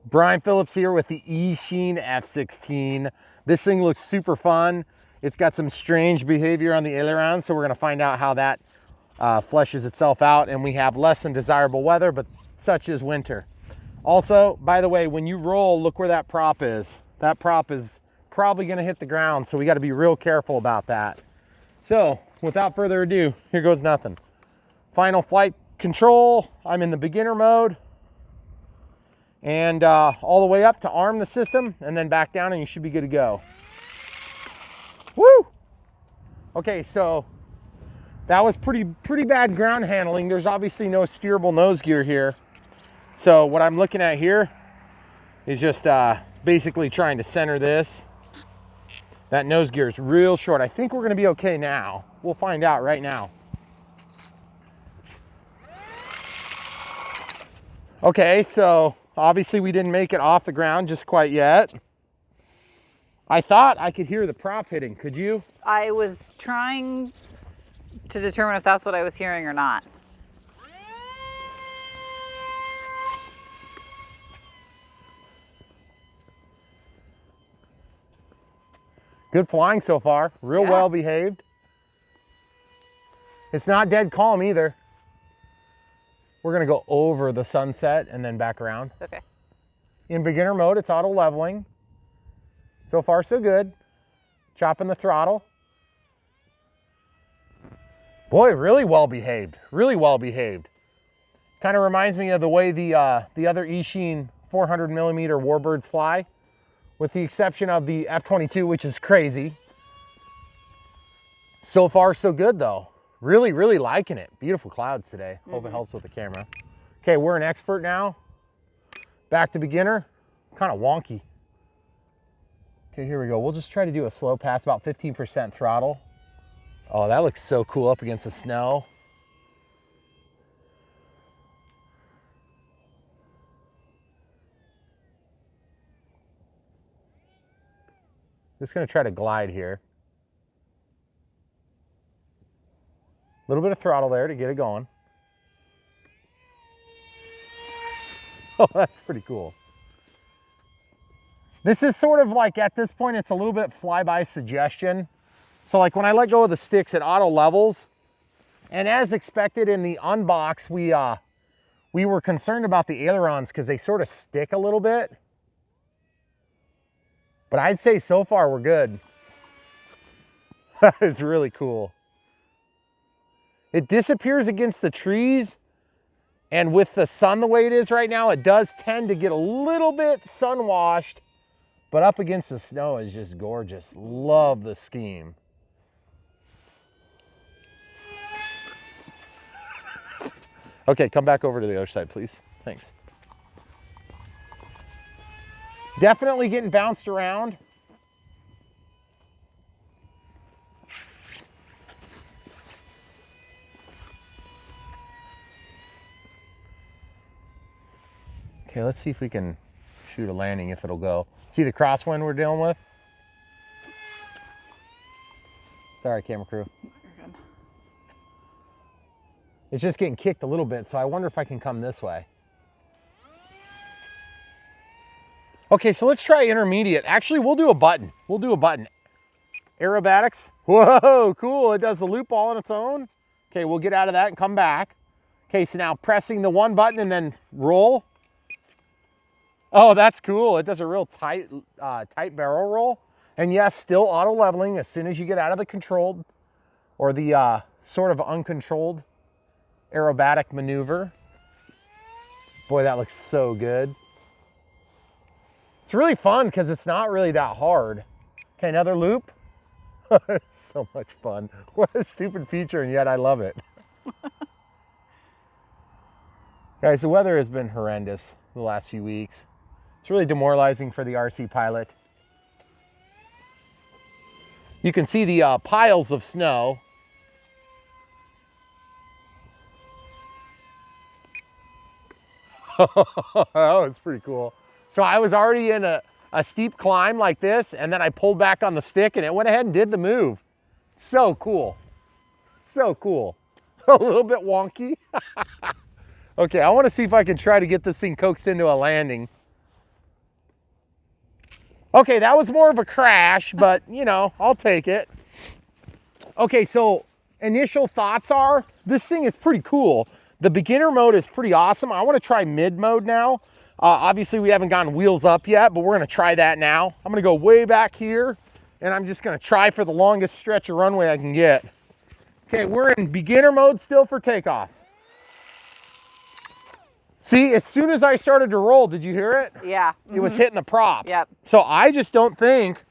Brian Phillips here with the Eachine F-16. This thing looks super fun. It's got some strange behavior on the ailerons, so we're gonna find out how that fleshes itself out, and we have less than desirable weather, but such is winter. Also, by the way, when you roll, look where that prop is. That prop is probably gonna hit the ground, so we gotta be real careful about that. So, without further ado, here goes nothing. Final flight control, I'm in the beginner mode. And all the way up to arm the system, and then back down, and you should be good to go. Woo! Okay, so that was pretty bad ground handling. There's obviously no steerable nose gear here. So what I'm looking at here is just basically trying to center this. That nose gear is real short. I think we're gonna be okay now. We'll find out right now. Okay, so obviously we didn't make it off the ground just quite yet. I thought I could hear the prop hitting. Could you? I was trying to determine if that's what I was hearing or not. Good flying so far. Real well behaved. It's not dead calm either. We're gonna go over the sunset and then back around. Okay. In beginner mode, it's auto leveling. So far, so good. Chopping the throttle. Boy, really well behaved. Really well behaved. Kind of reminds me of the way the other Eachine 400mm warbirds fly, with the exception of the F-22, which is crazy. So far, so good though. Really liking it. Beautiful clouds today. Hope it helps with the camera. Okay, we're an expert now. Back to beginner. Kind of wonky. Okay, here we go. We'll just try to do a slow pass, about 15% throttle. Oh, that looks so cool up against the snow. Just gonna try to glide here. A little bit of throttle there to get it going. Oh, that's pretty cool. This is sort of like, at this point, it's a little bit flyby suggestion. So like when I let go of the sticks, it auto levels. And as expected in the Unbox, we were concerned about the ailerons because they sort of stick a little bit. But I'd say so far we're good. That is really cool. It disappears against the trees, and with the sun the way it is right now, it does tend to get a little bit sun washed, but up against the snow is just gorgeous. Love the scheme. Okay, come back over to the other side, please. Thanks. Definitely getting bounced around. Okay, let's see if we can shoot a landing, if it'll go. See the crosswind we're dealing with? Sorry, camera crew. You're good. It's just getting kicked a little bit, so I wonder if I can come this way. Okay, so let's try intermediate. Actually, we'll do a button. We'll do a button. Aerobatics. Whoa, cool. It does the loop all on its own. Okay, we'll get out of that and come back. Okay, so now pressing the one button and then roll. Oh, that's cool. It does a real tight barrel roll. And yes, still auto leveling as soon as you get out of the controlled or the sort of uncontrolled aerobatic maneuver. Boy, that looks so good. It's really fun because it's not really that hard. Okay, another loop. It's so much fun. What a stupid feature, and yet I love it. Guys, the weather has been horrendous the last few weeks. It's really demoralizing for the RC pilot. You can see the piles of snow. Oh, it's pretty cool. So I was already in a steep climb like this, and then I pulled back on the stick and it went ahead and did the move. So cool. So cool. A little bit wonky. Okay, I want to see if I can try to get this thing coaxed into a landing. Okay, that was more of a crash, but you know, I'll take it. Okay, so initial thoughts are, this thing is pretty cool. The beginner mode is pretty awesome. I want to try mid mode now. Obviously we haven't gotten wheels up yet, but we're going to try that now. I'm going to go way back here and I'm just going to try for the longest stretch of runway I can get. Okay, we're in beginner mode still for takeoff. See, as soon as I started to roll, did you hear it? Yeah. It was hitting the prop. Yep. So I just don't think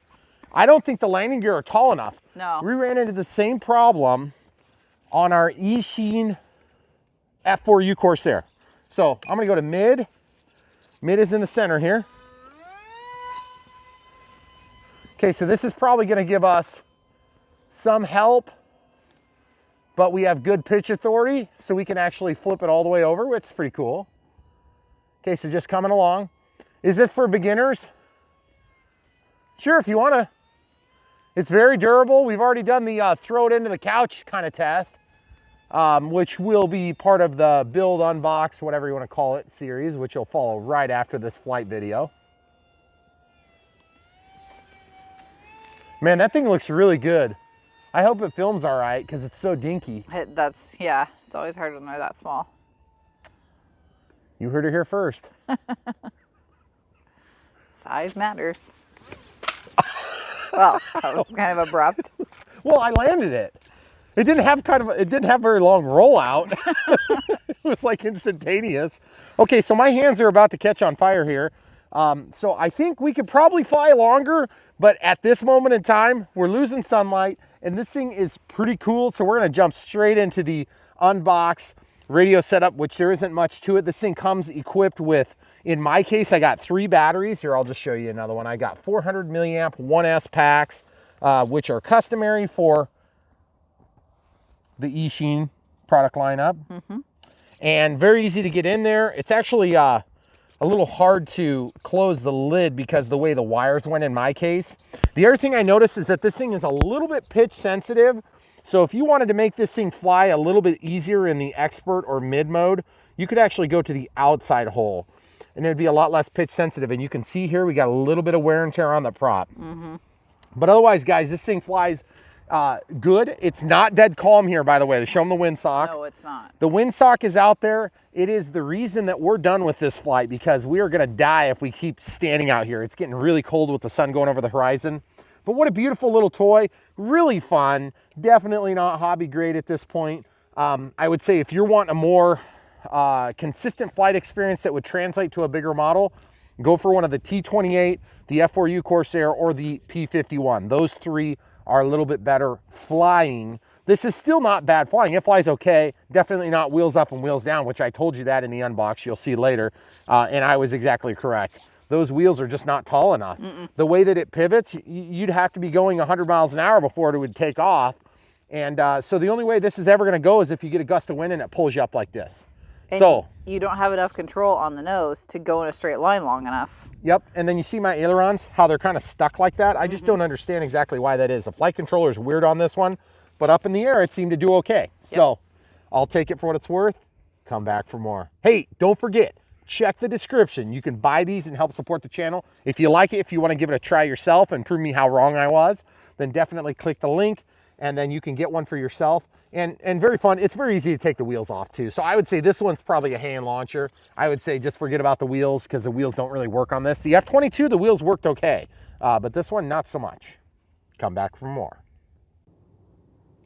the landing gear are tall enough. No. We ran into the same problem on our Eachine F4U Corsair. So I'm gonna go to mid. Mid is in the center here. Okay, so this is probably gonna give us some help, but we have good pitch authority, so we can actually flip it all the way over, which is pretty cool. Okay, so just coming along. Is this for beginners? Sure, if you wanna. It's very durable. We've already done the throw it into the couch kind of test, which will be part of the build, unbox, whatever you wanna call it, series, which will follow right after this flight video. Man, that thing looks really good. I hope it films all right because it's so dinky. Yeah, it's always hard when they're that small. You heard it here first. Size matters. Well, that was kind of abrupt. Well, I landed it. It didn't have very long rollout. It was like instantaneous. Okay, so my hands are about to catch on fire here. So I think we could probably fly longer, but at this moment in time, we're losing sunlight and this thing is pretty cool. So we're gonna jump straight into the unbox radio setup, which there isn't much to it. This thing comes equipped with, in my case, I got 3 batteries. Here, I'll just show you another one. I got 400 milliamp 1S packs, which are customary for the Eachine product lineup. And very easy to get in there. It's actually a little hard to close the lid because the way the wires went in my case. The other thing I noticed is that this thing is a little bit pitch sensitive. So if you wanted to make this thing fly a little bit easier in the expert or mid mode, you could actually go to the outside hole and it'd be a lot less pitch sensitive. And you can see here, we got a little bit of wear and tear on the prop. But otherwise, guys, this thing flies good. It's not dead calm here, by the way. Show them the windsock. No, it's not. The windsock is out there. It is the reason that we're done with this flight because we are gonna die if we keep standing out here. It's getting really cold with the sun going over the horizon. But what a beautiful little toy, really fun. Definitely not hobby grade at this point. I would say if you're wanting a more consistent flight experience that would translate to a bigger model, go for one of the T28, the F4U Corsair, or the P51. Those 3 are a little bit better flying. This is still not bad flying. It flies okay. Definitely not wheels up and wheels down, which I told you that in the unbox. You'll see later. And I was exactly correct. Those wheels are just not tall enough. The way that it pivots, you'd have to be going 100 miles an hour before it would take off. And so the only way this is ever gonna go is if you get a gust of wind and it pulls you up like this. And so you don't have enough control on the nose to go in a straight line long enough. Yep, and then you see my ailerons, how they're kind of stuck like that. I just don't understand exactly why that is. The flight controller is weird on this one, but up in the air, it seemed to do okay. Yep. So I'll take it for what it's worth. Come back for more. Hey, don't forget, check the description. You can buy these and help support the channel. If you like it, if you want to give it a try yourself and prove me how wrong I was, then definitely click the link and then you can get one for yourself. And very fun. It's very easy to take the wheels off too. So I would say this one's probably a hand launcher. I would say just forget about the wheels because the wheels don't really work on this. The F-22, the wheels worked okay, but this one, not so much. Come back for more.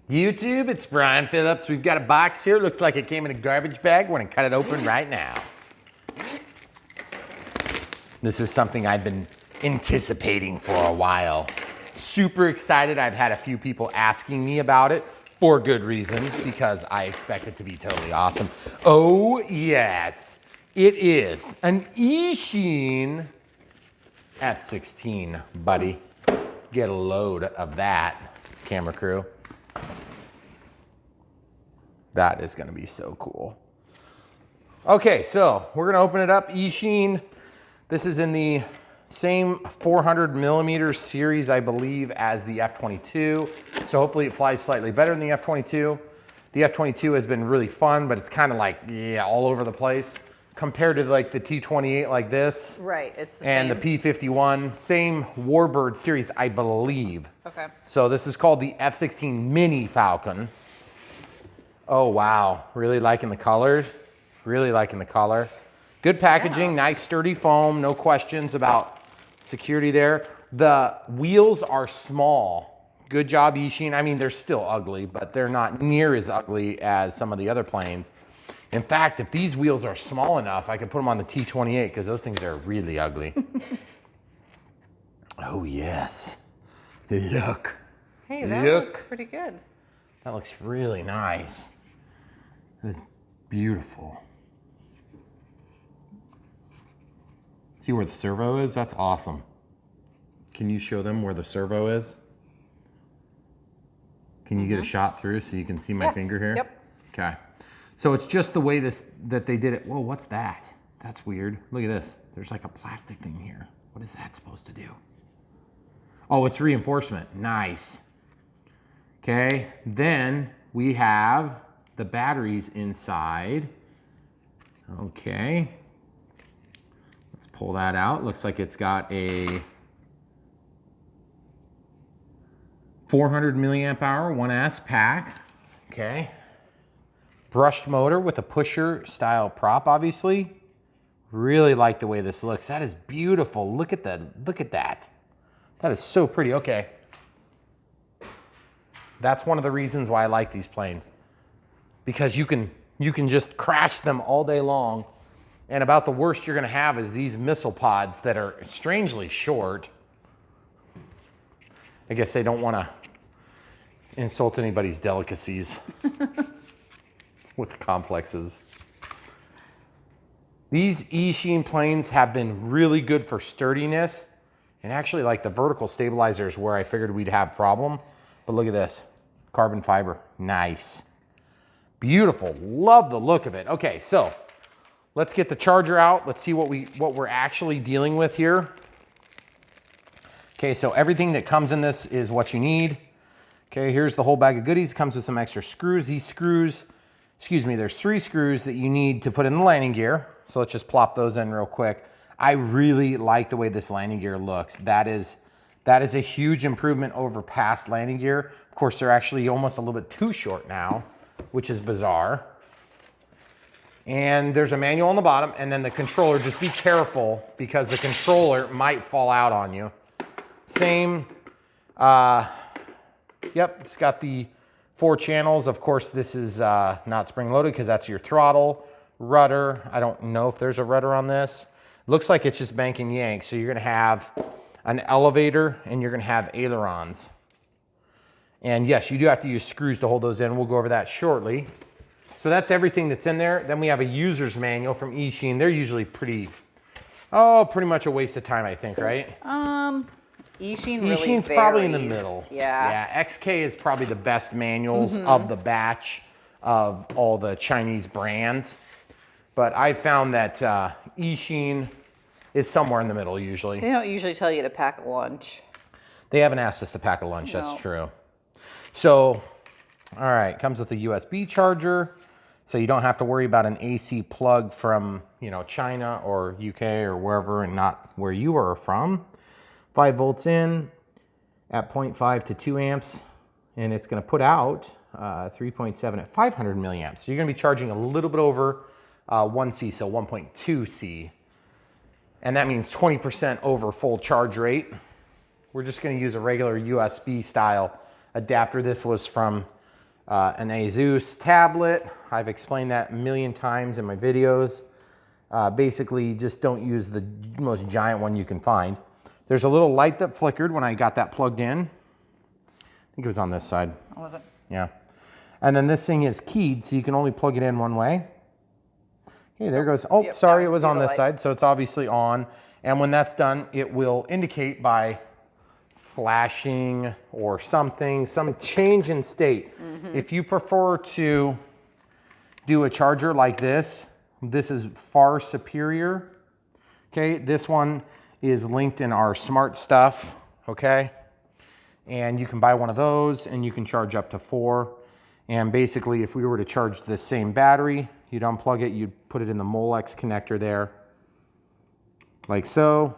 YouTube, it's Brian Phillips. We've got a box here. Looks like it came in a garbage bag. We're gonna cut it open right now. This is something I've been anticipating for a while. Super excited. I've had a few people asking me about it for good reason because I expect it to be totally awesome. Oh yes, it is an Eachine F-16, buddy. Get a load of that, camera crew. That is gonna be so cool. Okay, so we're gonna open it up. Eachine, this is in the same 400 millimeter series, I believe, as the F-22. So hopefully it flies slightly better than the F-22. The F-22 has been really fun, but it's kind of like, yeah, all over the place. compared to like the T-28 like this. Right, it's the and same. the P-51, same Warbird series, I believe. Okay. So this is called the F-16 Mini Falcon. Oh, wow. Really liking the colors. Really liking the color. Good packaging, nice sturdy foam, no questions about security there. The wheels are small. Good job, Eachine. I mean, they're still ugly, but they're not near as ugly as some of the other planes. In fact, if these wheels are small enough, I could put them on the T-28 because those things are really ugly. Oh, yes. Look. Hey, that looks pretty good. That looks really nice. That is beautiful. See where the servo is? That's awesome. Can you show them where the servo is? Can you get a shot through so you can see my finger here? Yep. Okay. So it's just the way that they did it. Whoa, what's that? That's weird. Look at this. There's like a plastic thing here. What is that supposed to do? Oh, it's reinforcement. Nice. Okay, then we have the batteries inside. Okay. Let's pull that out. Looks like it's got a 400 milliamp hour 1S pack. Okay. Brushed motor with a pusher style prop, obviously. Really like the way this looks. That is beautiful. Look at that. Look at that. That is so pretty. Okay. That's one of the reasons why I like these planes. Because you can just crash them all day long. And about the worst you're going to have is these missile pods that are strangely short. I guess they don't want to insult anybody's delicacies with the complexes. These Eachine planes have been really good for sturdiness, and actually like the vertical stabilizers where I figured we'd have problem. But look at this, carbon fiber, nice. Beautiful, love the look of it. Okay, so let's get the charger out. Let's see what we're actually dealing with here. Okay, so everything that comes in this is what you need. Okay, here's the whole bag of goodies. It comes with some extra screws. These screws, there's 3 screws that you need to put in the landing gear. So let's just plop those in real quick. I really like the way this landing gear looks. That is a huge improvement over past landing gear. Of course, they're actually almost a little bit too short now, which is bizarre. And there's a manual on the bottom, and then the controller. Just be careful because the controller might fall out on you. Same, yep, it's got the 4 channels. Of course, this is not spring loaded because that's your throttle, rudder. I don't know if there's a rudder on this. Looks like it's just bank and yank. So you're gonna have an elevator and you're gonna have ailerons. And yes, you do have to use screws to hold those in. We'll go over that shortly. So that's everything that's in there. Then we have a user's manual from Eachine. They're usually pretty much a waste of time, I think, right? Eachine really Eachine's varies. probably in the middle. Yeah. Yeah, XK is probably the best manuals of the batch of all the Chinese brands. But I found that Eachine is somewhere in the middle usually. They don't usually tell you to pack a lunch. They haven't asked us to pack a lunch, No. that's true. So, all right, comes with a USB charger. So you don't have to worry about an AC plug from, China or UK or wherever and not where you are from. 5 volts in at 0.5 to 2 amps. And it's gonna put out 3.7 at 500 milliamps. So you're gonna be charging a little bit over 1C, so 1.2C. And that means 20% over full charge rate. We're just gonna use a regular USB style adapter. This was from an Asus tablet. I've explained that a million times in my videos. Basically, just don't use the most giant one you can find. There's a little light that flickered when I got that plugged in. I think it was on this side. Oh, was it? Yeah. And then this thing is keyed, so you can only plug it in one way. Okay, there goes. Oh, Yep, sorry, now it was I see on the this light. side, so it's obviously on. And when that's done, it will indicate by flashing or something, some change in state. If you prefer to do a charger like this is far superior. Okay, this one is linked in our smart stuff, okay? And you can buy one of those and you can charge up to 4. And basically, if we were to charge this same battery, you'd unplug it, you'd put it in the Molex connector there, like so.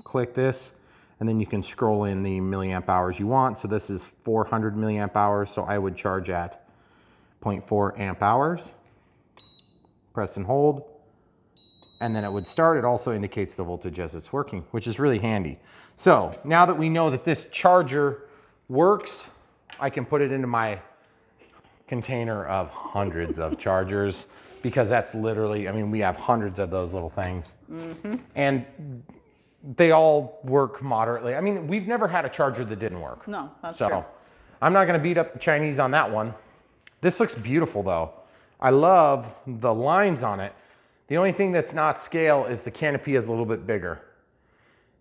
Click this, and then you can scroll in the milliamp hours you want. So this is 400 milliamp hours, so I would charge at 0.4 amp hours. Press and hold, and then it would start. It also indicates the voltage as it's working, which is really handy. So now that we know that this charger works, I can put it into my container of hundreds of chargers, because that's literally, I mean, we have hundreds of those little things. And they all work moderately. I mean, we've never had a charger that didn't work. No, that's true. So I'm not gonna beat up the Chinese on that one. This looks beautiful though. I love the lines on it. The only thing that's not scale is the canopy is a little bit bigger.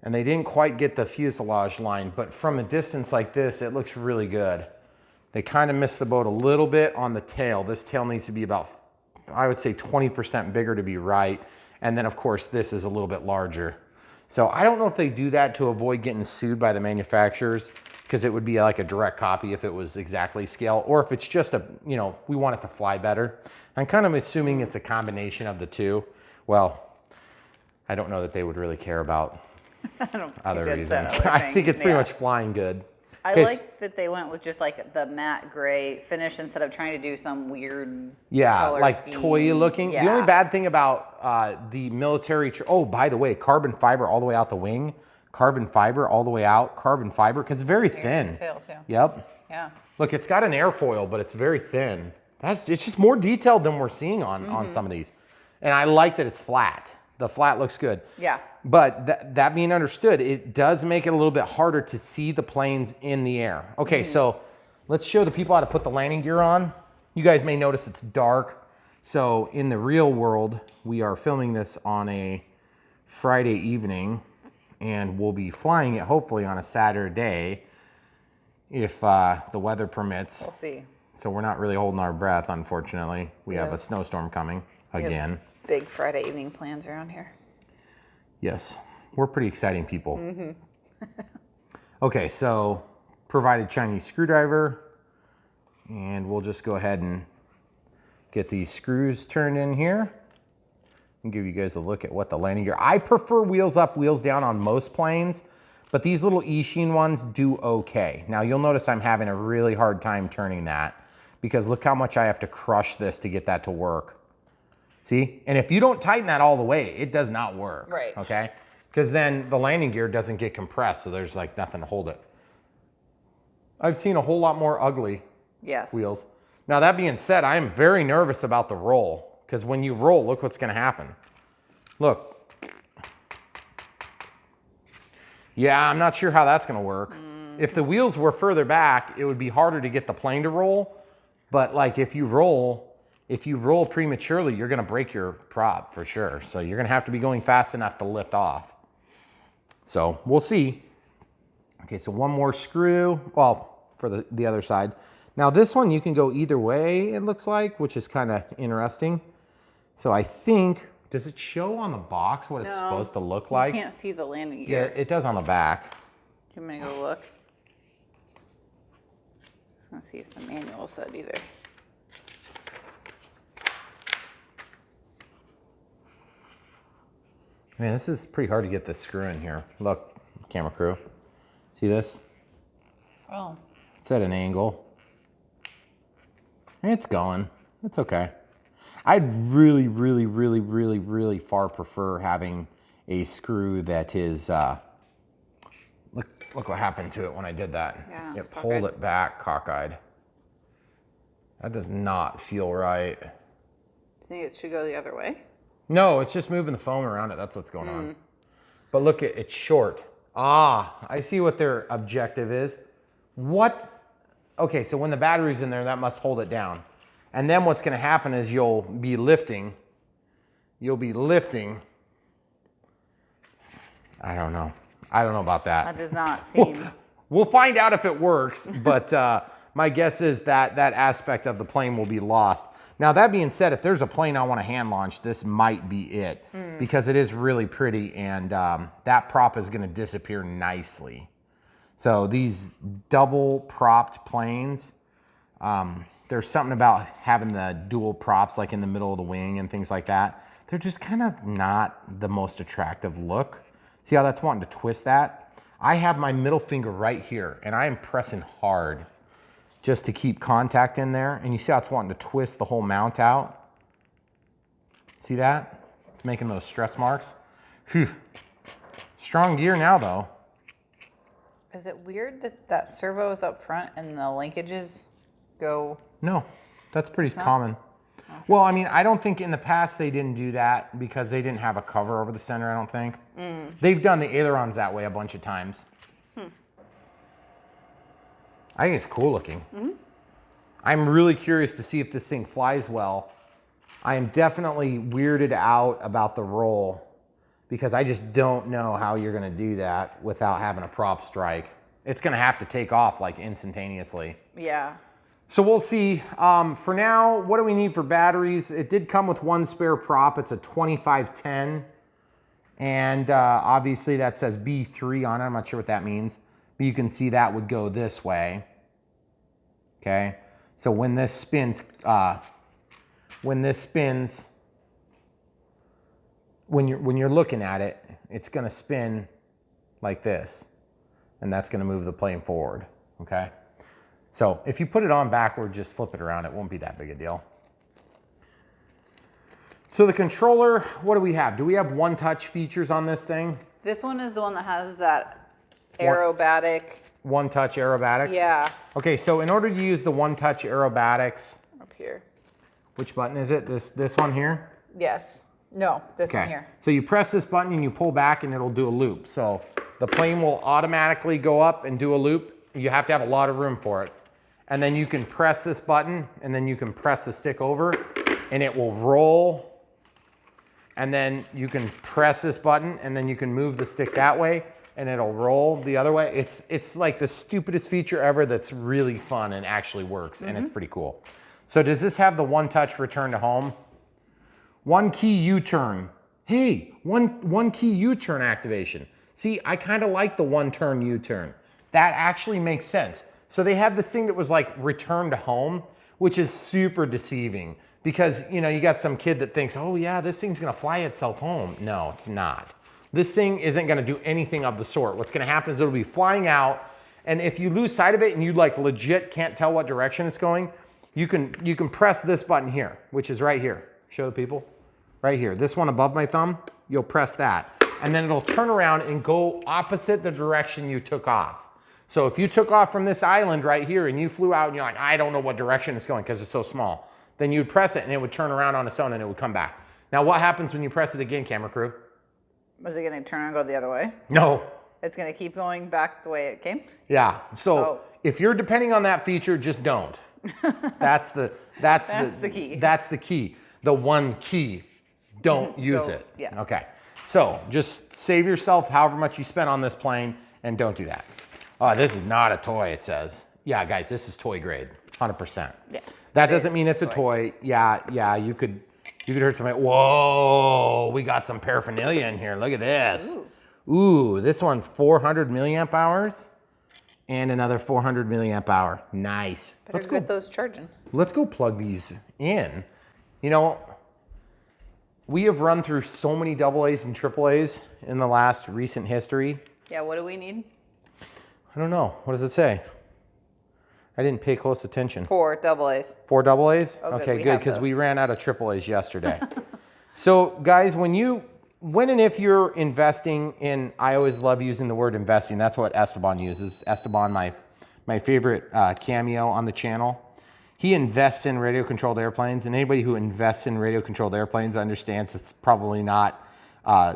And they didn't quite get the fuselage line, but from a distance like this, it looks really good. They kind of missed the boat a little bit on the tail. This tail needs to be about, I would say 20% bigger to be right. And then of course, this is a little bit larger. So I don't know if they do that to avoid getting sued by the manufacturers, because it would be like a direct copy if it was exactly scale, or if it's just a, you know, we want it to fly better. I'm kind of assuming it's a combination of the two. Well, I don't know that they would really care about other reasons. I think it's pretty much flying good. I like that they went with just like the matte gray finish instead of trying to do some weird color like scheme. toy looking. Yeah. The only bad thing about the military, oh, by the way, carbon fiber all the way out the wing, carbon fiber all the way out, carbon fiber, because it's very thin. Tail too. Yep. Yeah. Look, it's got an airfoil, but it's very thin. It's just more detailed than we're seeing on some of these. And I like that it's flat. The flat looks good. Yeah. But that being understood, it does make it a little bit harder to see the planes in the air. Okay, so let's show the people how to put the landing gear on. You guys may notice it's dark. So in the real world, we are filming this on a Friday evening, and we'll be flying it hopefully on a Saturday if the weather permits. We'll see. So we're not really holding our breath, unfortunately. We have a snowstorm coming again. Big Friday evening plans around here. Yes, we're pretty exciting people. Okay, so provided Chinese screwdriver, and we'll just go ahead and get these screws turned in here and give you guys a look at what the landing gear. I prefer wheels up, wheels down on most planes, but these little Eachine ones do okay. Now you'll notice I'm having a really hard time turning that, because look how much I have to crush this to get that to work. See? And if you don't tighten that all the way, it does not work. Right. Okay? Because then the landing gear doesn't get compressed, so there's like nothing to hold it. I've seen a whole lot more ugly wheels. Now that being said, I am very nervous about the roll, because when you roll, look what's going to happen. Look. Yeah, I'm not sure how that's going to work. If the wheels were further back, it would be harder to get the plane to roll. But like if you roll prematurely, you're gonna break your prop for sure. So you're gonna have to be going fast enough to lift off. So we'll see. Okay, so one more screw, well, for the other side. Now this one you can go either way, it looks like, which is kind of interesting. So I think, does it show on the box what it's supposed to look like? You can't see the landing gear. Yeah, it does on the back. I'm gonna go look. Just gonna see if the manual said either. Man, this is pretty hard to get this screw in here. Look, camera crew. See this? Oh. It's at an angle. It's going. It's okay. I'd really, really, really, really, really far prefer having a screw that is, look what happened to it when I did that. Yeah, it pulled it back cockeyed. That does not feel right. Do you think it should go the other way? No, it's just moving the foam around it. That's what's going on. But look, it's short. Ah, I see what their objective is. What? Okay, so when the battery's in there, that must hold it down. And then what's going to happen is you'll be lifting. I don't know. I don't know about that. That does not seem. We'll find out if it works, but my guess is that that aspect of the plane will be lost. Now, that being said, if there's a plane I want to hand launch, this might be it, because it is really pretty, and that prop is going to disappear nicely. So these double propped planes, There's something about having the dual props like in the middle of the wing and things like that. They're just kind of not the most attractive look. See how that's wanting to twist that? I have my middle finger right here and I am pressing hard just to keep contact in there. And you see how it's wanting to twist the whole mount out? See that? It's making those stress marks. Whew. Strong gear now though. Is it weird that that servo is up front and the linkages go? No, that's pretty common. Okay. Well, I mean, I don't think in the past they didn't do that because they didn't have a cover over the center, I don't think. They've done the ailerons that way a bunch of times. I think it's cool looking. I'm really curious to see if this thing flies well. I am definitely weirded out about the roll because I just don't know how you're gonna do that without having a prop strike. It's gonna have to take off like instantaneously. Yeah. So we'll see. For now, what do we need for batteries? It did come with one spare prop. It's a 2510. And obviously that says B3 on it. I'm not sure what that means. But you can see that would go this way. Okay. So when this spins, when you're looking at it, it's going to spin like this. And that's going to move the plane forward. Okay. So if you put it on backward, just flip it around, it won't be that big a deal. So the controller, what do we have? Do we have one-touch features on this thing? This one is the one that has that aerobatic. One-touch aerobatics? Yeah. Okay, so in order to use the one-touch aerobatics. Up here. Which button is it? This one here? Yes. No, this one here. So you press this button and you pull back and it'll do a loop. So the plane will automatically go up and do a loop. You have to have a lot of room for it. And then you can press this button and then you can press the stick over and it will roll. And then you can press this button and then you can move the stick that way and it'll roll the other way. It's like the stupidest feature ever that's really fun and actually works and it's pretty cool. So does this have the one-touch return to home? One key U-turn. Hey, one key U-turn activation. See, I kind of like the one-turn U-turn. That actually makes sense. So they had this thing that was like return to home, which is super deceiving because, you know, you got some kid that thinks, oh yeah, this thing's gonna fly itself home. No, it's not. This thing isn't gonna do anything of the sort. What's gonna happen is it'll be flying out, and if you lose sight of it and you like legit can't tell what direction it's going, you can press this button here, which is right here. Show the people. Right here, this one above my thumb, you'll press that. And then it'll turn around and go opposite the direction you took off. So if you took off from this island right here and you flew out and you're like, I don't know what direction it's going because it's so small, then you'd press it and it would turn around on its own and it would come back. Now what happens when you press it again, camera crew? Was it going to turn and go the other way? No. It's going to keep going back the way it came? Yeah. So if you're depending on that feature, just don't. That's the key. That's the key. The one key. Don't use it. Yes. Okay. So just save yourself however much you spent on this plane and don't do that. Oh, this is not a toy, it says. Yeah, guys, this is toy grade, 100%. Yes. That doesn't mean it's a toy. Yeah, you could hurt somebody. Whoa, we got some paraphernalia in here. Look at this. Ooh, this one's 400 milliamp hours and another 400 milliamp hour. Nice. Let's get those charging. Let's go plug these in. You know, we have run through so many AA's and AAA's in the last recent history. Yeah, what do we need? I don't know. What does it say? I didn't pay close attention. 4 AA's. 4 AA's? Oh, okay, good, because we ran out of AAA's yesterday. So guys, when and if you're investing in, I always love using the word investing. That's what Esteban uses. Esteban, my favorite cameo on the channel. He invests in radio-controlled airplanes, and anybody who invests in radio-controlled airplanes understands it's probably not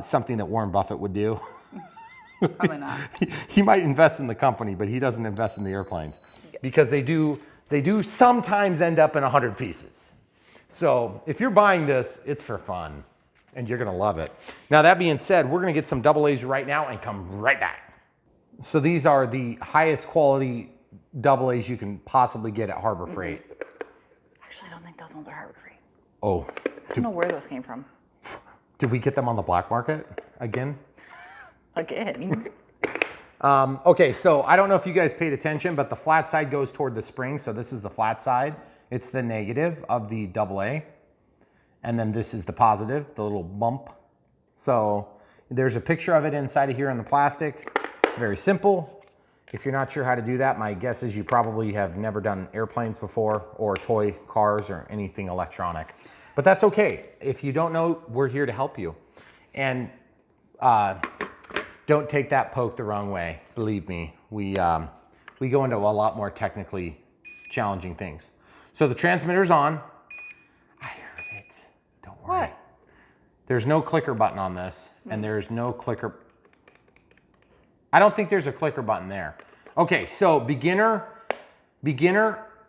something that Warren Buffett would do. Probably not. He might invest in the company, but he doesn't invest in the airplanes because they do sometimes end up in 100 pieces. So if you're buying this, it's for fun, and you're gonna love it. Now that being said, we're gonna get some AA's right now and come right back. So these are the highest quality AA's you can possibly get at Harbor Freight. Actually, I don't think those ones are Harbor Freight. Oh. I don't know where those came from. Did we get them on the black market again? Again? Okay, so I don't know if you guys paid attention, but the flat side goes toward the spring. So this is the flat side. It's the negative of the AA. And then this is the positive, the little bump. So there's a picture of it inside of here in the plastic. It's very simple. If you're not sure how to do that, my guess is you probably have never done airplanes before or toy cars or anything electronic. But that's okay. If you don't know, we're here to help you. And don't take that poke the wrong way. Believe me, we go into a lot more technically challenging things. So the transmitter's on. I heard it. Don't worry. What? There's no clicker button on this, and there's no clicker. I don't think there's a clicker button there. Okay, so beginner,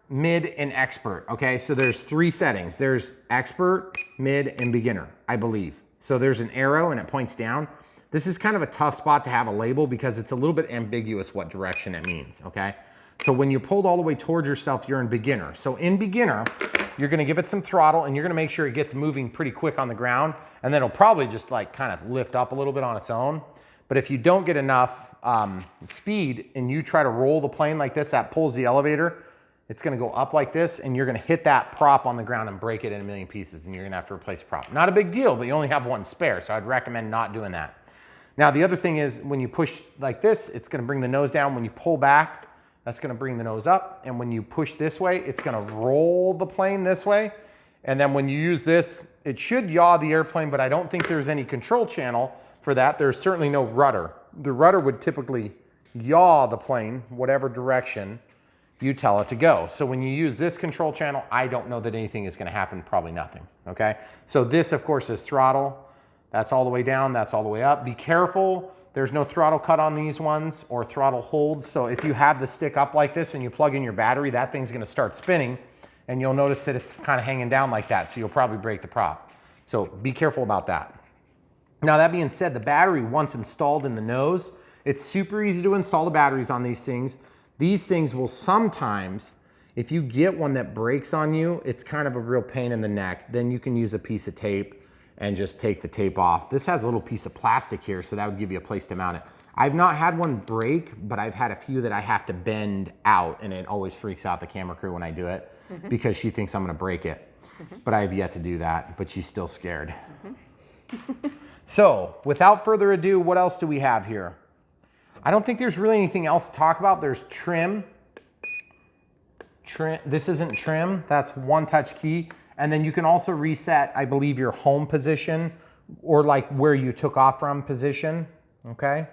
mid, and expert. Okay, so there's 3 settings. There's expert, mid, and beginner, I believe. So there's an arrow and it points down. This is kind of a tough spot to have a label because it's a little bit ambiguous what direction it means, okay? So when you're pulled all the way towards yourself, you're in beginner. So in beginner, you're gonna give it some throttle and you're gonna make sure it gets moving pretty quick on the ground, and then it'll probably just like kind of lift up a little bit on its own. But if you don't get enough speed and you try to roll the plane like this, that pulls the elevator, it's gonna go up like this and you're gonna hit that prop on the ground and break it in a million pieces and you're gonna have to replace the prop. Not a big deal, but you only have one spare, so I'd recommend not doing that. Now the other thing is when you push like this, it's gonna bring the nose down. When you pull back, that's gonna bring the nose up. And when you push this way, it's gonna roll the plane this way. And then when you use this, it should yaw the airplane, but I don't think there's any control channel for that. There's certainly no rudder. The rudder would typically yaw the plane, whatever direction you tell it to go. So when you use this control channel, I don't know that anything is gonna happen, probably nothing, okay? So this, of course, is throttle. That's all the way down, that's all the way up. Be careful, there's no throttle cut on these ones or throttle holds. So if you have the stick up like this and you plug in your battery, that thing's gonna start spinning and you'll notice that it's kind of hanging down like that. So you'll probably break the prop. So be careful about that. Now that being said, the battery, once installed in the nose, it's super easy to install the batteries on these things. These things will sometimes, if you get one that breaks on you, it's kind of a real pain in the neck. Then you can use a piece of tape and just take the tape off. This has a little piece of plastic here, so that would give you a place to mount it. I've not had one break, but I've had a few that I have to bend out, and it always freaks out the camera crew when I do it because she thinks I'm gonna break it. But I have yet to do that, but she's still scared. So without further ado, what else do we have here? I don't think there's really anything else to talk about. There's trim. This isn't trim, that's one touch key. And then you can also reset, I believe, your home position or like where you took off from position, okay?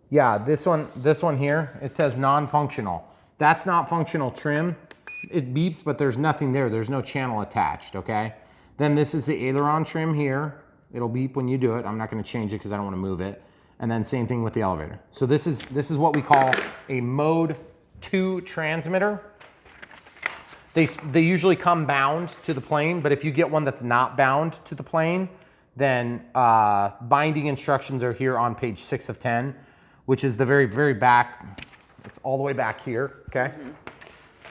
Yeah, this one here, it says non-functional. That's not functional trim. It beeps, but there's nothing there. There's no channel attached, okay? Then this is the aileron trim here. It'll beep when you do it. I'm not gonna change it because I don't wanna move it. And then same thing with the elevator. So this is what we call a mode 2 transmitter. They usually come bound to the plane, but if you get one that's not bound to the plane, then binding instructions are here on page 6 of 10, which is the very, very back. It's all the way back here, okay?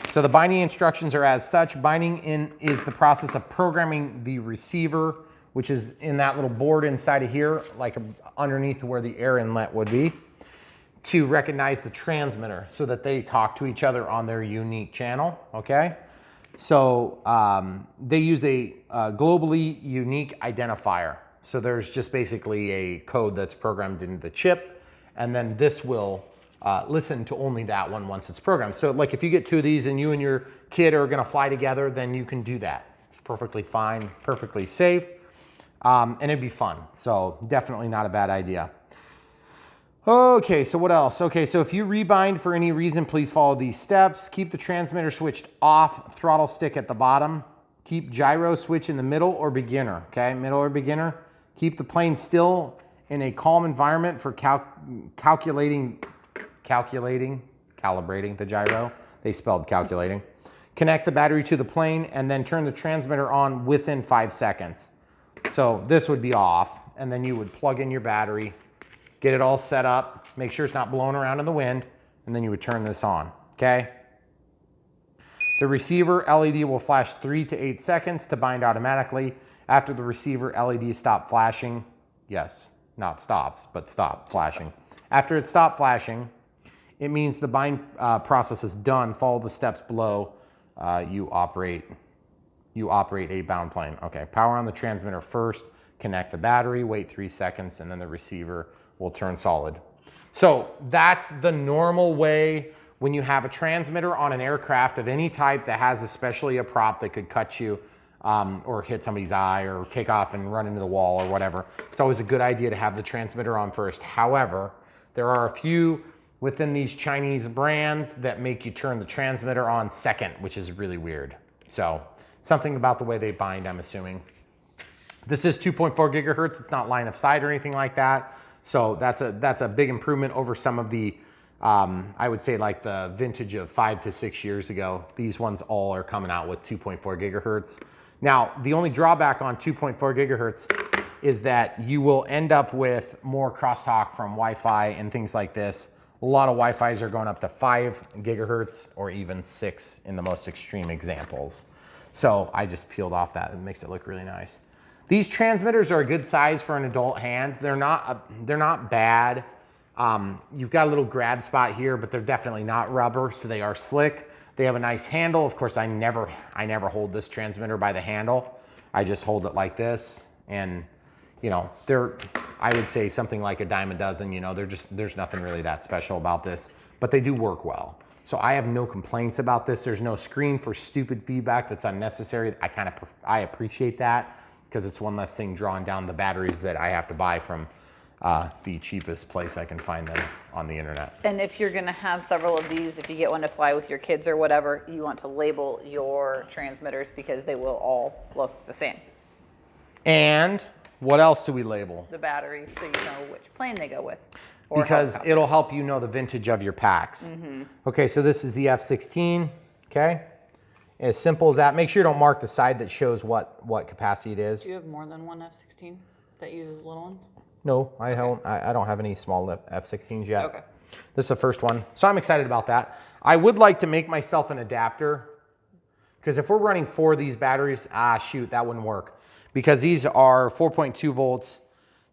So the binding instructions are as such. Binding in is the process of programming the receiver, which is in that little board inside of here, like underneath where the air inlet would be, to recognize the transmitter so that they talk to each other on their unique channel, okay? So they use a globally unique identifier. So there's just basically a code that's programmed into the chip, and then this will listen to only that one once it's programmed. So like if you get 2 of these and you and your kid are gonna fly together, then you can do that. It's perfectly fine, perfectly safe, and it'd be fun. So definitely not a bad idea. Okay, so what else? Okay, so if you rebind for any reason, please follow these steps. Keep the transmitter switched off, throttle stick at the bottom. Keep gyro switch in the middle or beginner, okay? Middle or beginner. Keep the plane still in a calm environment for calibrating the gyro. They spelled calculating. Connect the battery to the plane and then turn the transmitter on within 5 seconds. So this would be off, and then you would plug in your battery, get it all set up, make sure it's not blowing around in the wind, and then you would turn this on, okay? The receiver LED will flash 3 to 8 seconds to bind automatically. After the receiver LED stops flashing, yes, not stops, but stop flashing. After it stopped flashing, it means the bind process is done. Follow the steps below. You operate a bound plane. Okay, power on the transmitter first, connect the battery, wait 3 seconds, and then the receiver will turn solid. So that's the normal way when you have a transmitter on an aircraft of any type that has especially a prop that could cut you or hit somebody's eye or take off and run into the wall or whatever. It's always a good idea to have the transmitter on first. However, there are a few within these Chinese brands that make you turn the transmitter on second, which is really weird. So something about the way they bind, I'm assuming. This is 2.4 gigahertz. It's not line of sight or anything like that. So that's a big improvement over some of the, I would say like the vintage of 5 to 6 years ago. These ones all are coming out with 2.4 gigahertz. Now, the only drawback on 2.4 gigahertz is that you will end up with more crosstalk from Wi-Fi and things like this. A lot of Wi-Fis are going up to 5 gigahertz or even 6 in the most extreme examples. So I just peeled off that. It makes it look really nice. These transmitters are a good size for an adult hand. They're not bad. You've got a little grab spot here, but they're definitely not rubber, so they are slick. They have a nice handle. Of course, I never hold this transmitter by the handle. I just hold it like this, and you know, they're, I would say something like a dime a dozen. You know, there's nothing really that special about this, but they do work well. So I have no complaints about this. There's no screen for stupid feedback that's unnecessary. I appreciate that because it's one less thing drawing down the batteries that I have to buy from the cheapest place I can find them on the internet. And if you're gonna have several of these, if you get one to fly with your kids or whatever, you want to label your transmitters because they will all look the same. And what else do we label? The batteries, so you know which plane they go with. Because it'll help you know the vintage of your packs. Mm-hmm. Okay, so this is the F-16, okay? As simple as that. Make sure you don't mark the side that shows what capacity it is. Do you have more than one F-16 that uses little ones? No, I don't have any small F-16s yet. Okay. This is the first one, so I'm excited about that. I would like to make myself an adapter, because if we're running 4 of these batteries, shoot, that wouldn't work. Because these are 4.2 volts,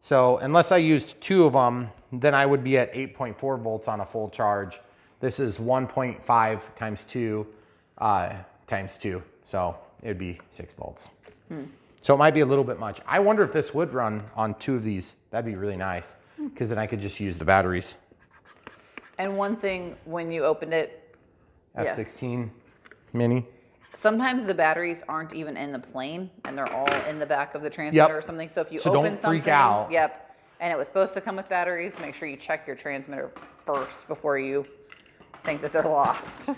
so unless I used 2 of them, then I would be at 8.4 volts on a full charge. This is 1.5 times 2 times 2, so it would be 6 volts. So it might be a little bit much. I wonder if this would run on 2 of these. That'd be really nice, because then I could just use the batteries. And one thing, when you opened it, F-16 Mini. Sometimes the batteries aren't even in the plane, and they're all in the back of the transmitter or something. So if you open don't something, freak out. And it was supposed to come with batteries, make sure you check your transmitter first before you think that they're lost.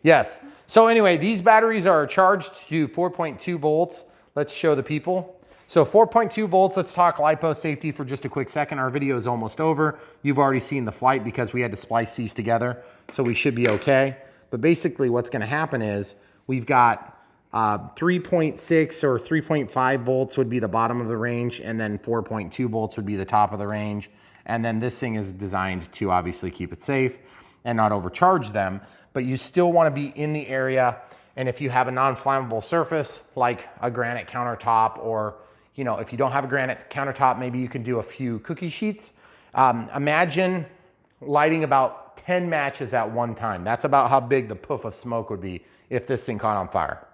Yes. So anyway, these batteries are charged to 4.2 volts. Let's show the people. So 4.2 volts, let's talk LiPo safety for just a quick second. Our video is almost over. You've already seen the flight because we had to splice these together, so we should be okay. But basically what's gonna happen is we've got 3.6 or 3.5 volts would be the bottom of the range, and then 4.2 volts would be the top of the range. And then this thing is designed to obviously keep it safe and not overcharge them, but you still wanna be in the area. And if you have a non-flammable surface, like a granite countertop, or you know, if you don't have a granite countertop, maybe you can do a few cookie sheets. Imagine lighting about 10 matches at one time. That's about how big the puff of smoke would be if this thing caught on fire.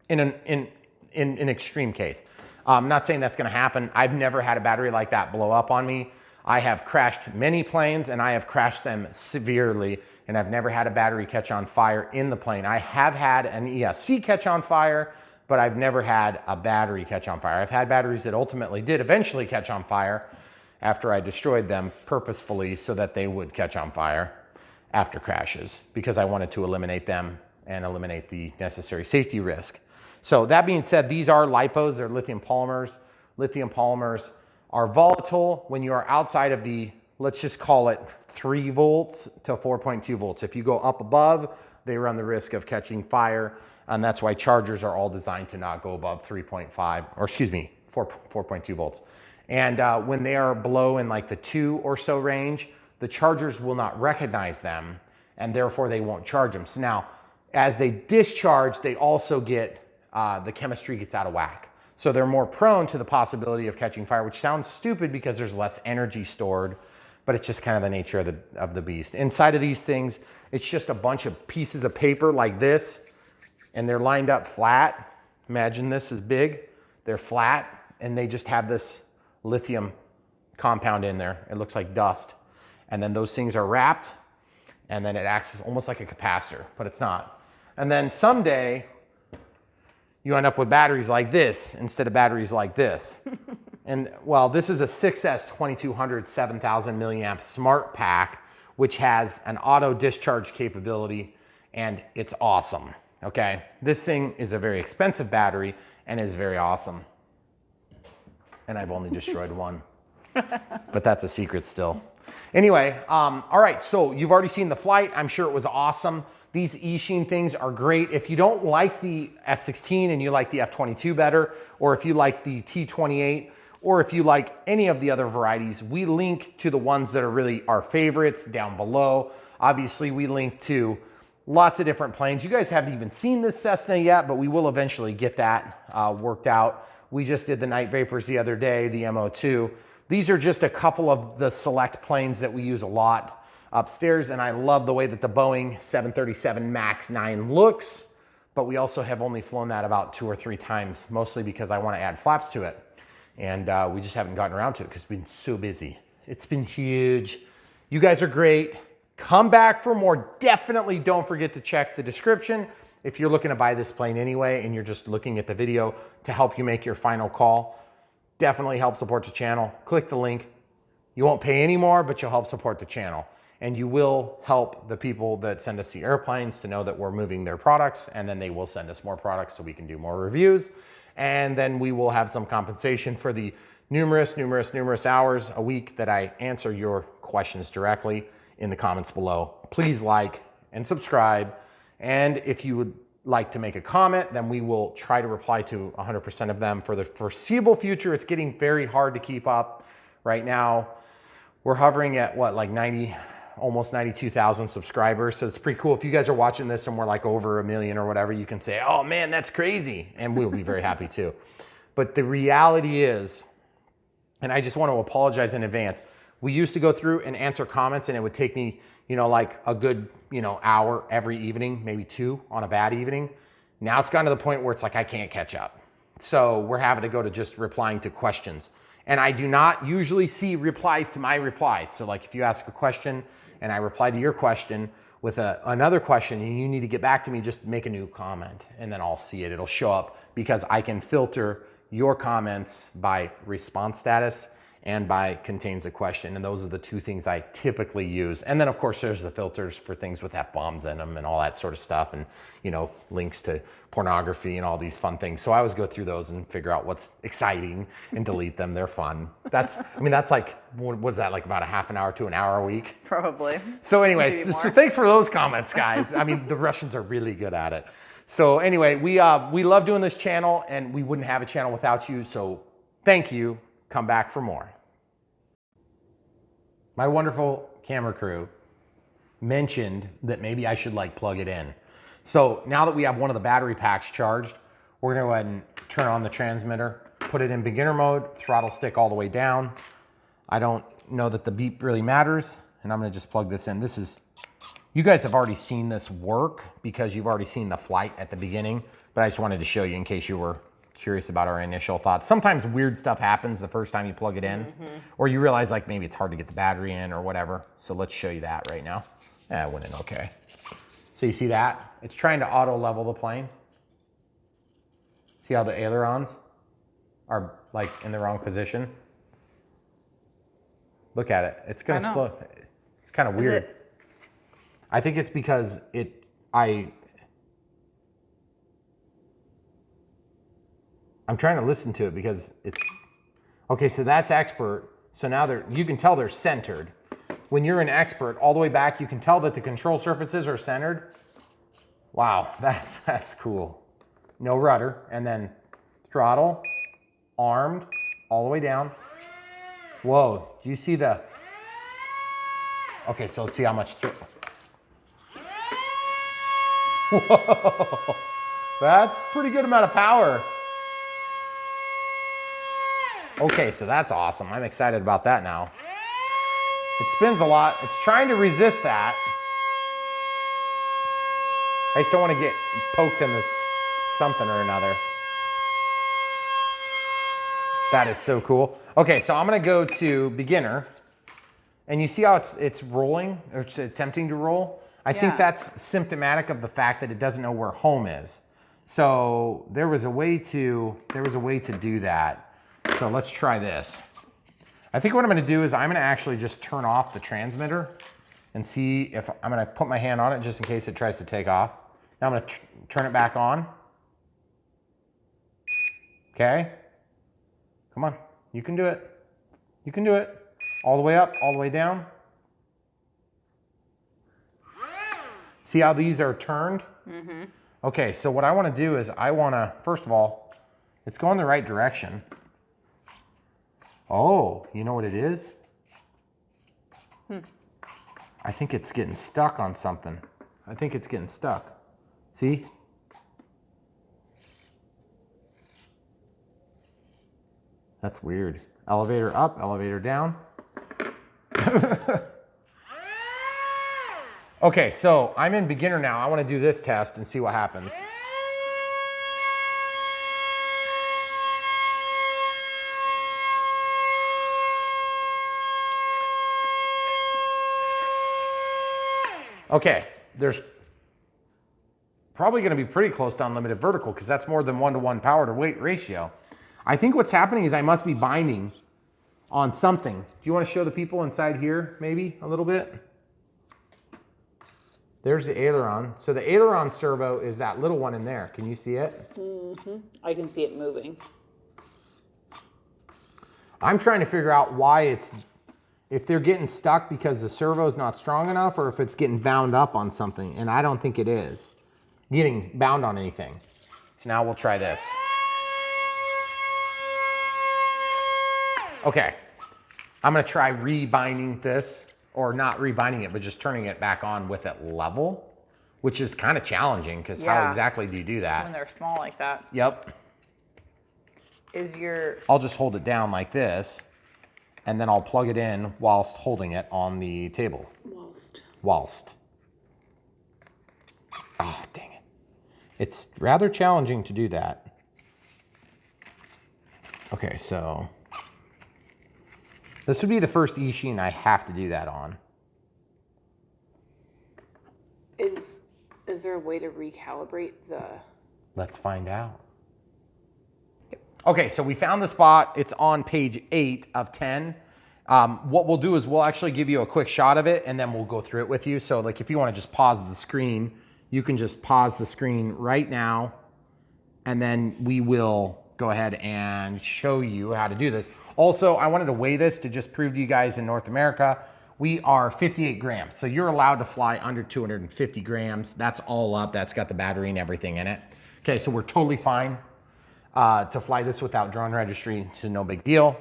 In an extreme case. I'm not saying that's gonna happen. I've never had a battery like that blow up on me. I have crashed many planes, and I have crashed them severely, and I've never had a battery catch on fire in the plane. I have had an ESC catch on fire, but I've never had a battery catch on fire. I've had batteries that ultimately did eventually catch on fire after I destroyed them purposefully so that they would catch on fire after crashes, because I wanted to eliminate them and eliminate the necessary safety risk. So that being said, these are LiPos, they're lithium polymers. Lithium polymers are volatile when you are outside of the, let's just call it 3 volts to 4.2 volts. If you go up above, they run the risk of catching fire, and that's why chargers are all designed to not go above 3.5, or excuse me, 4.2 volts. And when they are below in like the 2 or so range, the chargers will not recognize them, and therefore they won't charge them. So now, as they discharge, they also get, the chemistry gets out of whack. So they're more prone to the possibility of catching fire, which sounds stupid because there's less energy stored, but it's just kind of the nature of the beast. Inside of these things, it's just a bunch of pieces of paper like this, and they're lined up flat. Imagine this is big. They're flat, and they just have this lithium compound in there. It looks like dust. And then those things are wrapped, and then it acts almost like a capacitor, but it's not. And then someday, you end up with batteries like this instead of batteries like this. And well, this is a 6S 2200 7000 milliamp smart pack, which has an auto discharge capability, and it's awesome, okay? This thing is a very expensive battery and is very awesome. And I've only destroyed one, but that's a secret still. Anyway, all right, so you've already seen the flight. I'm sure it was awesome. These Eachine things are great. If you don't like the F-16 and you like the F-22 better, or if you like the T-28, or if you like any of the other varieties, we link to the ones that are really our favorites down below. Obviously, we link to lots of different planes. You guys haven't even seen this Cessna yet, but we will eventually get that worked out. We just did the Night Vapors the other day, the MO2. These are just a couple of the select planes that we use a lot upstairs, and I love the way that the Boeing 737 MAX 9 looks, but we also have only flown that about 2 or 3 times, mostly because I want to add flaps to it. And we just haven't gotten around to it because we've been so busy. It's been huge. You guys are great. Come back for more. Definitely don't forget to check the description if you're looking to buy this plane anyway and you're just looking at the video to help you make your final call. Definitely help support the channel. Click the link. You won't pay any more, but you'll help support the channel. And you will help the people that send us the airplanes to know that we're moving their products, and then they will send us more products so we can do more reviews. And then we will have some compensation for the numerous hours a week that I answer your questions directly in the comments below. Please like and subscribe. And if you would like to make a comment, then we will try to reply to 100% of them for the foreseeable future. It's getting very hard to keep up. Right now, we're hovering at what, like 90, almost 92,000 subscribers. So it's pretty cool. If you guys are watching this and we're like over 1 million or whatever, you can say, oh man, that's crazy. And we'll be very happy too. But the reality is, and I just want to apologize in advance, we used to go through and answer comments and it would take me, like a good, hour every evening, maybe 2 on a bad evening. Now it's gotten to the point where it's like, I can't catch up. So we're having to go to just replying to questions. And I do not usually see replies to my replies. So like if you ask a question and I reply to your question with another question and you need to get back to me, just make a new comment and then I'll see it. It'll show up because I can filter your comments by response status and by contains a question. And those are the 2 things I typically use. And then of course there's the filters for things with F-bombs in them and all that sort of stuff. And links to pornography and all these fun things. So I always go through those and figure out what's exciting and delete them. They're fun. That's like, what is that, like about a half an hour to an hour a week? Probably. So anyway, so thanks for those comments, guys. The Russians are really good at it. So anyway, we love doing this channel and we wouldn't have a channel without you. So thank you. Come back for more. My wonderful camera crew mentioned that maybe I should plug it in. So now that we have one of the battery packs charged, we're gonna go ahead and turn on the transmitter, put it in beginner mode, throttle stick all the way down. I don't know that the beep really matters, and I'm gonna just plug this in. You guys have already seen this work because you've already seen the flight at the beginning, but I just wanted to show you in case you were curious about our initial thoughts. Sometimes weird stuff happens the first time you plug it in, or you realize maybe it's hard to get the battery in or whatever. So let's show you that right now. It went in okay. So you see that? It's trying to auto level the plane. See how the ailerons are in the wrong position? Look at it. It's gonna slow. It's kind of weird. I think it's because I'm trying to listen to it because it's, okay, so that's expert. So now you can tell they're centered. When you're an expert, all the way back, you can tell that the control surfaces are centered. Wow, that's cool. No rudder, and then throttle, armed, all the way down. Whoa, do you see the, okay, so let's see how much, whoa, that's a pretty good amount of power. Okay, so that's awesome. I'm excited about that now. It spins a lot. It's trying to resist that. I just don't want to get poked in the something or another. That is so cool. Okay, so I'm gonna go to beginner, and you see how it's rolling, or it's attempting to roll? I think that's symptomatic of the fact that it doesn't know where home is. So there was a way to do that. So let's try this. I think what I'm gonna do is I'm gonna actually just turn off the transmitter and see if I'm gonna put my hand on it just in case it tries to take off. Now I'm gonna turn it back on. Okay. Come on, you can do it. You can do it. All the way up, all the way down. See how these are turned? Mm-hmm. Okay, so what I wanna do is first of all, it's going the right direction. Oh, you know what it is? I think it's getting stuck on something. I think it's getting stuck. See? That's weird. Elevator up, elevator down. Okay, so I'm in beginner now. I want to do this test and see what happens. Okay, there's probably going to be pretty close to unlimited vertical because that's more than 1-to-1 power to weight ratio. I think what's happening is I must be binding on something. Do you want to show the people inside here maybe a little bit? There's the aileron. So the aileron servo is that little one in there. Can you see it? Mm-hmm. I can see it moving. I'm trying to figure out why if they're getting stuck because the servo's not strong enough or if it's getting bound up on something. And I don't think it is getting bound on anything. So now we'll try this. Okay, I'm gonna try rebinding this, or not rebinding it, but just turning it back on with it level, which is kind of challenging because how exactly do you do that? When they're small like that. Yep. I'll just hold it down like this, and then I'll plug it in whilst holding it on the table. Whilst. Oh, dang it. It's rather challenging to do that. Okay, so this would be the first Eachine I have to do that on. Is there a way to recalibrate the... Let's find out. Okay, so we found the spot. It's on page 8 of 10. What we'll do is we'll actually give you a quick shot of it and then we'll go through it with you. So like if you want to just pause the screen, you can just pause the screen right now and then we will go ahead and show you how to do this. Also, I wanted to weigh this to just prove to you guys in North America, we are 58 grams. So you're allowed to fly under 250 grams. That's all up. That's got the battery and everything in it. Okay, so we're totally fine to fly this without drone registry. It's no big deal.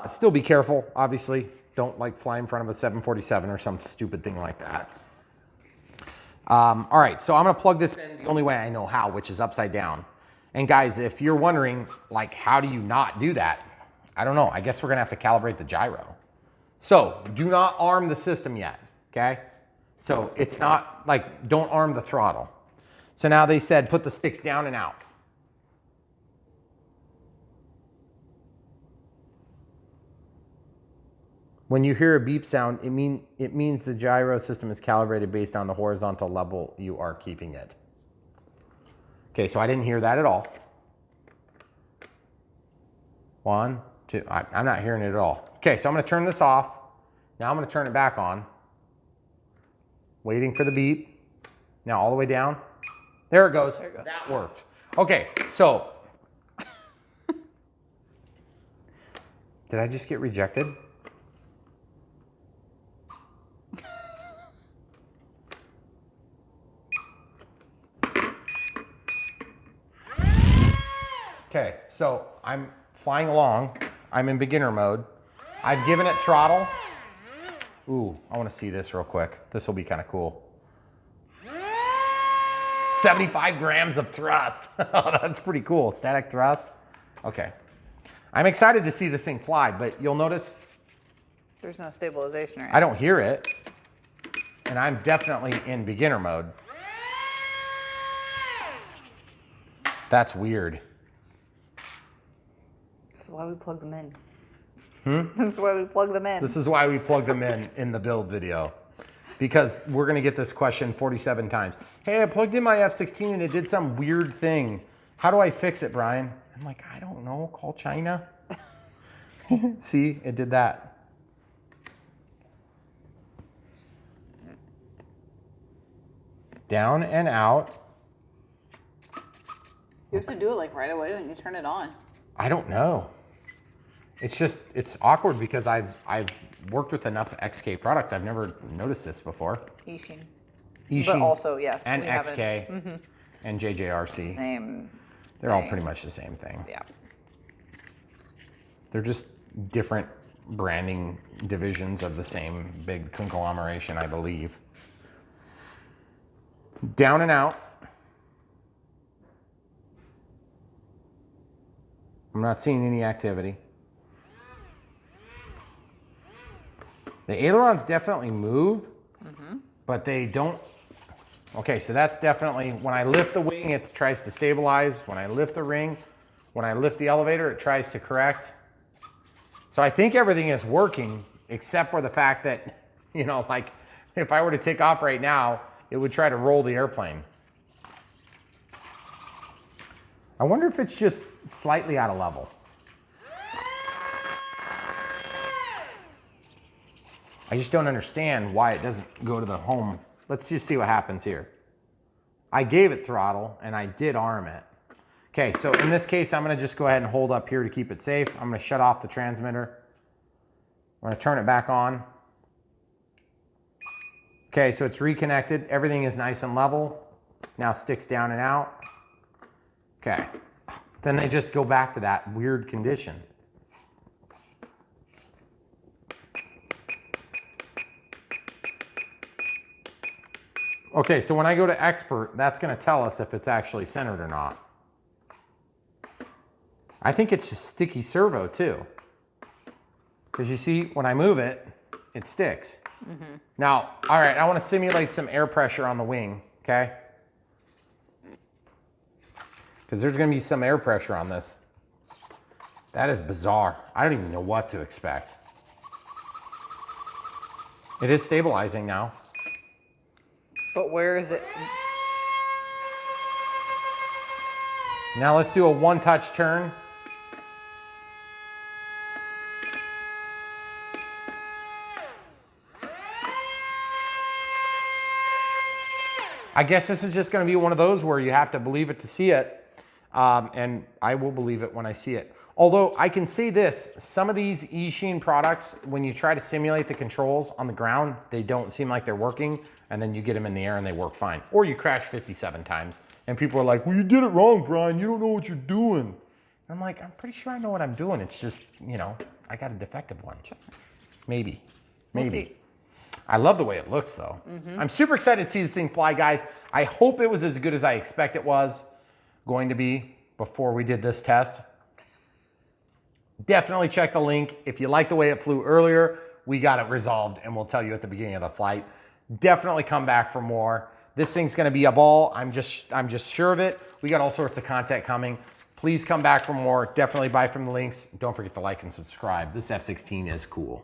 Still be careful, obviously. Don't like fly in front of a 747 or some stupid thing like that. All right, so I'm gonna plug this in the only way I know how, which is upside down. And guys, if you're wondering, like, how do you not do that? I don't know, I guess we're gonna have to calibrate the gyro. So do not arm the system yet, okay? So it's not like, don't arm the throttle. So now they said, put the sticks down and out. When you hear a beep sound, it means the gyro system is calibrated based on the horizontal level you are keeping it. Okay, so I didn't hear that at all. 1, 2, I'm not hearing it at all. Okay, so I'm gonna turn this off. Now I'm gonna turn it back on. Waiting for the beep. Now all the way down. There it goes. There it goes. That worked. Okay, so. Did I just get rejected? Okay, so I'm flying along. I'm in beginner mode. I've given it throttle. Ooh, I want to see this real quick. This will be kind of cool. 75 grams of thrust. Oh, that's pretty cool. Static thrust. Okay. I'm excited to see this thing fly, but you'll notice There's no stabilization right I don't hear it. And I'm definitely in beginner mode. That's weird. That's why we plug them in. This is why we plug them in. This is why we plugged them in the build video. Because we're gonna get this question 47 times. Hey, I plugged in my F-16 and it did some weird thing. How do I fix it, Brian? I'm like, I don't know, call China. See, it did that. Down and out. You have to do it like right away when you turn it on. I don't know. It's just, it's awkward because I've worked with enough XK products. I've never noticed this before. Eachine. Eachine. But also, yes. And we have XK. it. And JJRC. Same. They're all thing. pretty much the same thing. Yeah. They're just different branding divisions of the same big conglomeration, I believe. Down and out. I'm not seeing any activity. The ailerons definitely move, but they don't. Okay, so that's definitely, when I lift the wing, it tries to stabilize. When I lift the ring, when I lift the elevator, it tries to correct. So I think everything is working, except for the fact that, you know, like if I were to take off right now, it would try to roll the airplane. I wonder if it's just slightly out of level. I just don't understand why it doesn't go to the home. Let's just see what happens here. I gave it throttle and I did arm it. Okay, so in this case, I'm gonna just go ahead and hold up here to keep it safe. I'm gonna shut off the transmitter. I'm gonna turn it back on. Okay, so it's reconnected. Everything is nice and level. Now sticks down and out. Okay, then they just go back to that weird condition. Okay, so when I go to expert, that's gonna tell us if it's actually centered or not. I think it's just sticky servo too. Because you see, when I move it, it sticks. Now, all right, I wanna simulate some air pressure on the wing, okay? Because there's gonna be some air pressure on this. That is bizarre. I don't even know what to expect. It is stabilizing now. But where is it? Now let's do a one-touch turn. I guess this is just going to be one of those where you have to believe it to see it. And I will believe it when I see it. Although I can say this, some of these Eachine products, when you try to simulate the controls on the ground, they don't seem like they're working. And then you get them in the air and they work fine. Or you crash 57 times. And people are like, well, you did it wrong, Brian. You don't know what you're doing. And I'm like, I'm pretty sure I know what I'm doing. It's just, you know, I got a defective one. Maybe. Maybe. We'll see. I love the way it looks though. I'm super excited to see this thing fly, guys. I hope it was as good as I expect it was going to be before we did this test. Definitely check the link. If you like the way it flew earlier, we got it resolved and we'll tell you at the beginning of the flight. Definitely come back for more. This thing's gonna be a ball. I'm just sure of it. We got all sorts of content coming. Please come back for more. Definitely buy from the links. Don't forget to like and subscribe. This F-16 is cool.